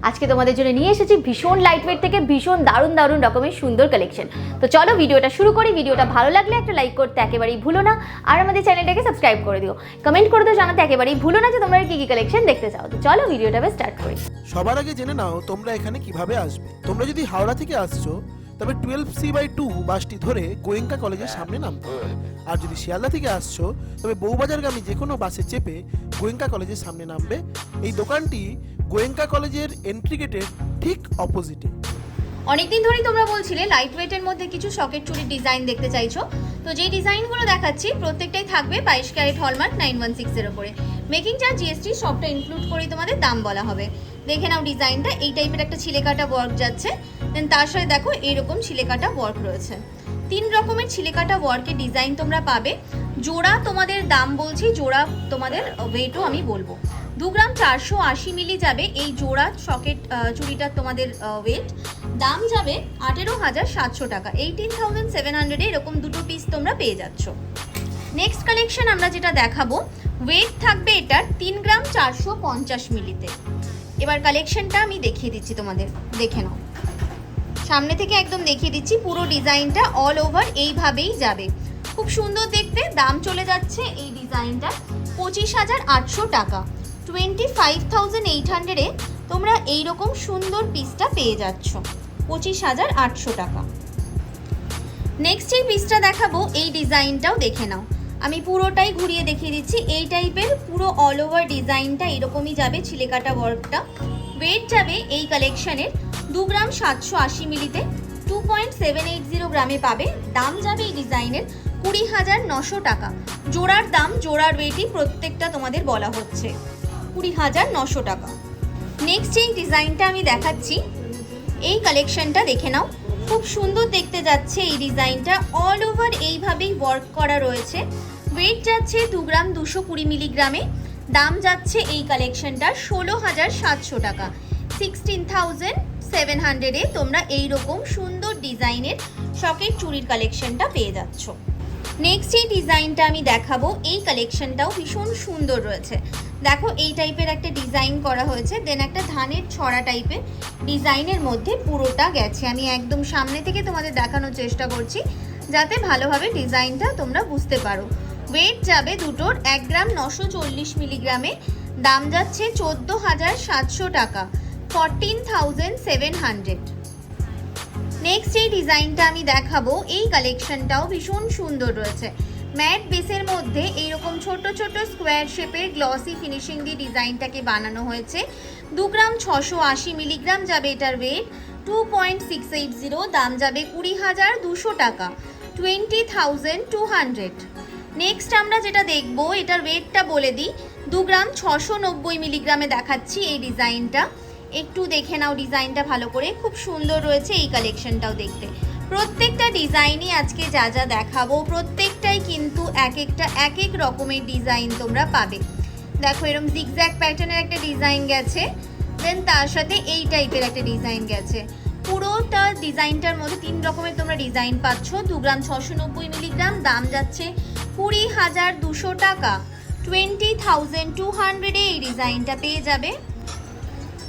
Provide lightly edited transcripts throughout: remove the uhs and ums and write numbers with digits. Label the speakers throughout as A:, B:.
A: আজকে তোমাদের জন্য নিয়ে এসেছি ভীষণ লাইটওয়েট থেকে ভীষণ দারুণ দারুণ রকমের সুন্দর কালেকশন। তো চলো ভিডিওটা শুরু করি। ভিডিওটা ভালো লাগলে একটা লাইক করতে একেবারেই ভুলো না, আর আমাদের চ্যানেলটাকে সাবস্ক্রাইব করে দিও। কমেন্ট করে তো জানাতে একেবারেই ভুলো না যে তোমরা কি কি কালেকশন দেখতে চাও। তো চলো ভিডিওটা স্টার্ট করি।
B: সবার আগে জেনে নাও তোমরা এখানে কিভাবে আসবে। তোমরা যদি হাওড়া থেকে আসছো তবে 12C/2 বাসটি ধরে গোয়েঙ্কা কলেজের সামনে নামতে হবে। আর যদি শিয়ালদা থেকে আসছো তবে বউবাজারগামী যে কোনো বাসে চেপে গোয়েঙ্কা কলেজের সামনে নামবে। এই দোকানটি গোয়েঙ্কা কলেজের এন্ট্রি গেটের ঠিক অপোজিটে।
C: অনেকদিন ধরেই তোমরা বলছিলে লাইট ওয়েটের মধ্যে কিছু সকেট চুরির ডিজাইন দেখতে চাইছো। তো যেই ডিজাইনগুলো দেখাচ্ছি প্রত্যেকটাই থাকবে 22 ক্যারেট হলমার্ক 9160 এর উপরে। মেকিং চার্জ জিএসটি সবটা ইনক্লুড করেই তোমাদের দাম বলা হবে। দেখে নাও ডিজাইনটা, এই টাইপের একটা ছিলেকাটা ওয়ার্ক যাচ্ছে। দেন তার সাথে দেখো এইরকম ছিলেকাটা ওয়ার্ক রয়েছে। 3 রকমের ছিলেকাটা ওয়ার্কের ডিজাইন তোমরা পাবে। জোড়া তোমাদের দাম বলছি, জোড়া তোমাদের ওয়েটও আমি বলবো। 2 গ্রাম 480 মিলি যাবে এই জোড়া সকেট চুড়িটার তোমাদের ওয়েট। দাম যাবে 18,700 টাকা, 18,700 এরকম দুটো পিস তোমরা পেয়ে যাচ্ছ। নেক্সট কালেকশন আমরা যেটা দেখাবো, ওয়েট থাকবে এটার 3 গ্রাম 450 মিলিতে। এবার কালেকশনটা আমি দেখিয়ে দিচ্ছি তোমাদের, দেখে নাও। সামনে থেকে একদম দেখিয়ে দিচ্ছি, পুরো ডিজাইনটা অল ওভার এইভাবেই যাবে। খুব সুন্দর দেখতে। দাম চলে যাচ্ছে এই ডিজাইনটা 25,800 টাকা, 25,800 তোমরা এইরকম সুন্দর পিসটা পেয়ে যাচ্ছ 25,800 টাকা। নেক্সট এই পিসটা দেখাবো, এই ডিজাইনটাও দেখে নাও। আমি পুরোটাই ঘুরিয়ে দেখিয়ে দিচ্ছি। এই টাইপের পুরো অল ওভার ডিজাইনটা এরকমই যাবে ছিলেকাটা ওয়ার্কটা। ওয়েট যাবে এই কালেকশনের 2 গ্রাম 780 মিলিতে, 2.780 গ্রামে পাবে। দাম যাবে এই ডিজাইনের 20,900 টাকা। জোড়ার দাম, জোড়ার ওয়েটই প্রত্যেকটা তোমাদের বলা হচ্ছে 20,900 টাকা। নেক্সট এই ডিজাইনটা আমি দেখাচ্ছি, এই কালেকশনটা দেখে নাও। খুব সুন্দর দেখতে যাচ্ছে এই ডিজাইনটা, অল ওভার এইভাবেই ওয়ার্ক করা রয়েছে। ওয়েট যাচ্ছে 2 গ্রাম 220 মিলিগ্রামে। দাম যাচ্ছে এই কালেকশনটার 16,700 টাকা, 16,700 তোমরা এইরকম সুন্দর ডিজাইনের সকেট চুড়ির কালেকশনটা পেয়ে যাচ্ছ। নেক্সট এই ডিজাইনটা আমি দেখাবো, এই কালেকশনটাও ভীষণ সুন্দর রয়েছে। দেখো এই টাইপের একটা ডিজাইন করা হয়েছে, দেন একটা ধানের ছড়া টাইপের ডিজাইনের মধ্যে পুরোটা গেছে। আমি একদম সামনে থেকে তোমাদের দেখানোর চেষ্টা করছি যাতে ভালোভাবে ডিজাইনটা তোমরা বুঝতে পারো। ওয়েট যাবে দুটোর 1 গ্রাম 940 মিলিগ্রামে। দাম যাচ্ছে 14,700 টাকা, 14,700। নেক্সট এই ডিজাইনটা আমি দেখাবো, এই কালেকশনটাও ভীষণ সুন্দর রয়েছে। ম্যাট বেসের মধ্যে এইরকম ছোট ছোট স্কোয়ার শেপের গ্লসি ফিনিশিং দিয়ে ডিজাইনটাকে বানানো হয়েছে। 2 গ্রাম 680 মিলিগ্রাম যাবে এটার ওয়েট, 2.680। দাম যাবে 20,200 টাকা, 20,200। নেক্সট আমরা যেটা দেখবো, এটার ওয়েটটা বলে দিই, 2 গ্রাম 690 মিলিগ্রামে দেখাচ্ছি এই ডিজাইনটা। একটু দেখে নাও ডিজাইনটা ভালো করে, খুব সুন্দর রয়েছে এই কালেকশনটাও দেখতে। প্রত্যেকটা ডিজাইনই আজকে যা যা দেখাবো প্রত্যেকটাই কিন্তু এক এক রকমের ডিজাইন তোমরা পাবে। দেখো এরকম জিগজ্যাগ প্যাটার্নের একটা ডিজাইন গেছে, দেন তার সাথে এই টাইপের একটা ডিজাইন গেছে। পুরোটা ডিজাইনটার মধ্যে 3 রকমের তোমরা ডিজাইন পাচ্ছ। 2 গ্রাম 690 মিলিগ্রাম। দাম যাচ্ছে 20,200 টাকা, 20,200 এই ডিজাইনটা পেয়ে যাবে।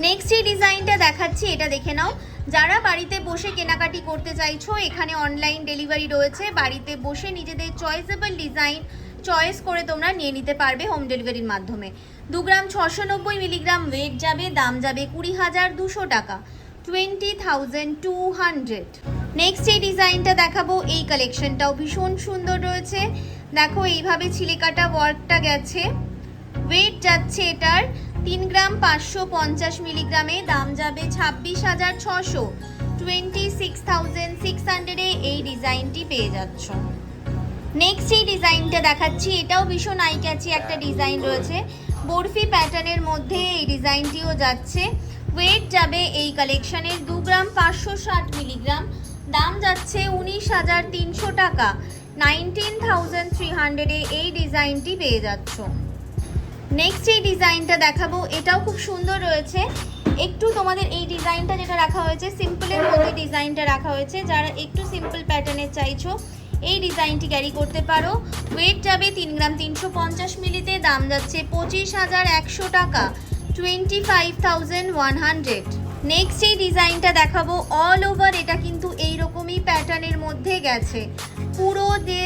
C: নেক্সট এই ডিজাইনটা দেখাচ্ছি, এটা দেখে নাও। যারা বাড়িতে বসে কেনাকাটি করতে চাইছো, এখানে অনলাইন ডেলিভারি রয়েছে। বাড়িতে বসে নিজেদের চয়েসেবল ডিজাইন চয়েস করে তোমরা নিয়ে নিতে পারবে হোম ডেলিভারির মাধ্যমে। 2 গ্রাম 690 মিলিগ্রাম ওয়েট যাবে। দাম যাবে 20,200 টাকা, 20,200। নেক্সট এই ডিজাইনটা দেখাবো, এই কালেকশনটাও ভীষণ সুন্দর রয়েছে। দেখো এইভাবে ছিলেকাটা ওয়ার্কটা গেছে। ওয়েট যাচ্ছে এটার 3 গ্রাম 550 মিলিগ্রামে। দাম যাবে 26,600, 26,600 এই ডিজাইনটি পেয়ে যাচ্ছ। নেক্সট এই ডিজাইনটা দেখাচ্ছি, এটাও ভীষণ আই ক্যাচি একটা ডিজাইন রয়েছে। বরফি প্যাটার্নের মধ্যে এই ডিজাইনটিও যাচ্ছে। ওয়েট যাবে এই কালেকশনের 2 গ্রাম 560 মিলিগ্রাম। দাম যাচ্ছে 19,300 টাকা, 19,300 এই ডিজাইনটি পেয়ে যাচ্ছ। নেক্সট এই ডিজাইনটা দেখাবো, এটাও খুব সুন্দর রয়েছে। একটু তোমাদের এই ডিজাইনটা যেটা রাখা হয়েছে সিম্পলের মধ্যে ডিজাইনটা রাখা হয়েছে। যারা একটু সিম্পল প্যাটার্নের চাইছো এই ডিজাইনটি ক্যারি করতে পারো। ওয়েট যাবে 3 গ্রাম 350 মিলিতে। দাম যাচ্ছে 25,100 টাকা, 25,100। নেক্সট এই ডিজাইনটা দেখাবো, অল ওভার এটা কিন্তু এইরকমই প্যাটার্নের মধ্যে গেছে, পুরো যে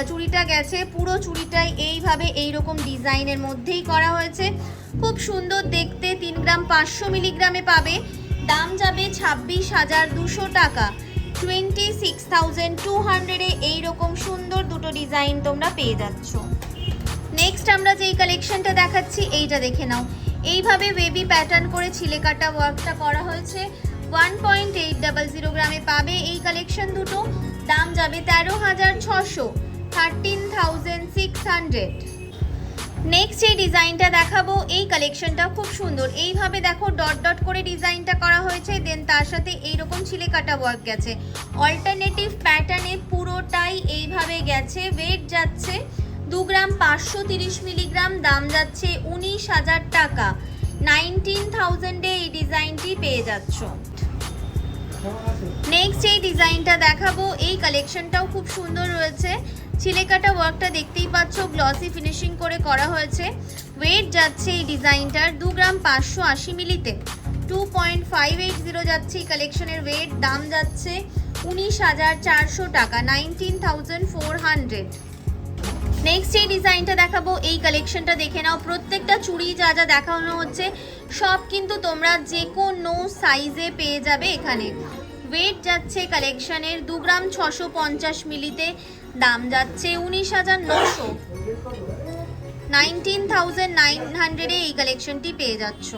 C: চুড়িটা গেছে পুরো চুড়িটাই এইভাবে এইরকম ডিজাইনের মধ্যেই করা হয়েছে, খুব সুন্দর দেখতে। 3 গ্রাম 500 মিলিগ্রামে পাবে, দাম যাবে 26,200 টাকা। 26,200-এ এইরকম সুন্দর দুটো ডিজাইন তোমরা পেয়ে যাচ্ছ। নেক্সট আমরা যেই কালেকশনটা দেখাচ্ছি এইটা দেখে নাও, এইভাবে বেবি প্যাটার্ন করে ছিলে কাটা ওয়ার্কটা করা হয়েছে। 1.800 গ্রামে পাবে এই কালেকশন দুটো, দাম যাবে 13,600, 13,600। নেক্সট এই ডিজাইনটা দেখাবো, এই কালেকশনটা খুব সুন্দর, এইভাবে দেখো ডট ডট করে ডিজাইনটা করা হয়েছে, দেন তার সাথে এইরকম ছিলে কাটা ওয়ার্ক গেছে, অল্টারনেটিভ প্যাটার্নে পুরোটাই এইভাবে গেছে। ওয়েট যাচ্ছে 2 গ্রাম 530 মিলিগ্রাম, দাম যাচ্ছে 19,000 টাকা। 19,000-এ এই ডিজাইনটি পেয়ে যাচ্ছ। নেক্সট এই ডিজাইনটা দেখাবো, এই কালেকশনটাও খুব সুন্দর রয়েছে, ছিলে কাটা ওয়ার্কটা দেখতেই পাচ্ছ, গ্লসি ফিনিশিং করে করা হয়েছে। ওয়েট যাচ্ছে এই ডিজাইনটার 2 গ্রাম 580 মিলিতে, 2.580 যাচ্ছে এই কালেকশনের ওয়েট, দাম যাচ্ছে 19,400 টাকা, 19,400। নেক্সট এই ডিজাইনটা দেখাবো, এই কালেকশনটা দেখে নাও, প্রত্যেকটা চুড়ি যা যা দেখানো হচ্ছে সব কিন্তু তোমরা যে কোনো সাইজে পেয়ে যাবে এখানে। ওয়েট যাচ্ছে কালেকশনের 2 গ্রাম 650 মিলিতে, দাম যাচ্ছে 19,900, 19,900-এ এই কালেকশনটি পেয়ে যাচ্ছ।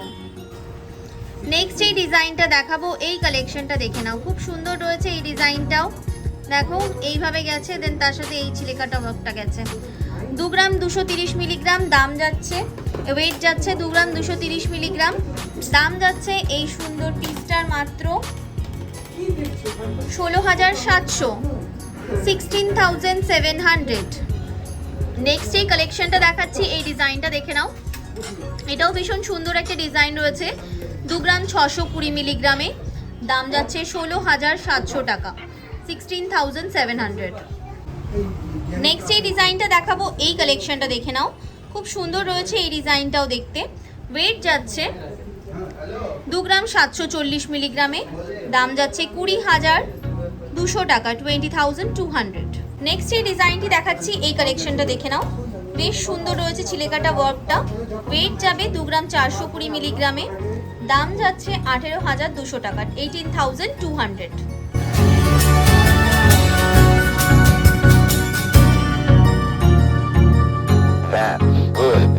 C: নেক্সট এই ডিজাইনটা দেখাবো, এই কালেকশনটা দেখে নাও, খুব সুন্দর রয়েছে এই ডিজাইনটাও, দেখো এইভাবে গেছে, দেন তার সাথে এই ছিলে কাটা ওয়ার্কটা গেছে। 2 গ্রাম 230 মিলিগ্রাম, দাম যাচ্ছে, ওয়েট যাচ্ছে 2 গ্রাম 230 মিলিগ্রাম, দাম যাচ্ছে এই সুন্দর পিসটার মাত্র 16,700, 16,700। নেক্সট এই কালেকশনটা দেখাচ্ছি, এই ডিজাইনটা দেখে নাও, এটাও ভীষণ সুন্দর একটা ডিজাইন রয়েছে, 2 গ্রাম 620 মিলিগ্রামে, দাম যাচ্ছে 16,700 টাকা, 16,700। নেক্সট এই ডিজাইনটা দেখাবো, এই কালেকশনটা দেখে নাও, খুব সুন্দর রয়েছে এই ডিজাইনটাও দেখতে। ওয়েট যাচ্ছে 2 গ্রাম 740 মিলিগ্রামে, দাম যাচ্ছে 20,200 টাকা, 20,200। নেক্সট এই ডিজাইনটি দেখাচ্ছি, এই কালেকশনটা দেখে নাও, বেশ সুন্দর রয়েছে ছিলে কাটা ওয়ার্কটা। ওয়েট যাবে 2 গ্রাম 420 মিলিগ্রামে, দাম যাচ্ছে 18,200 টাকা, 18,200।
D: That's good.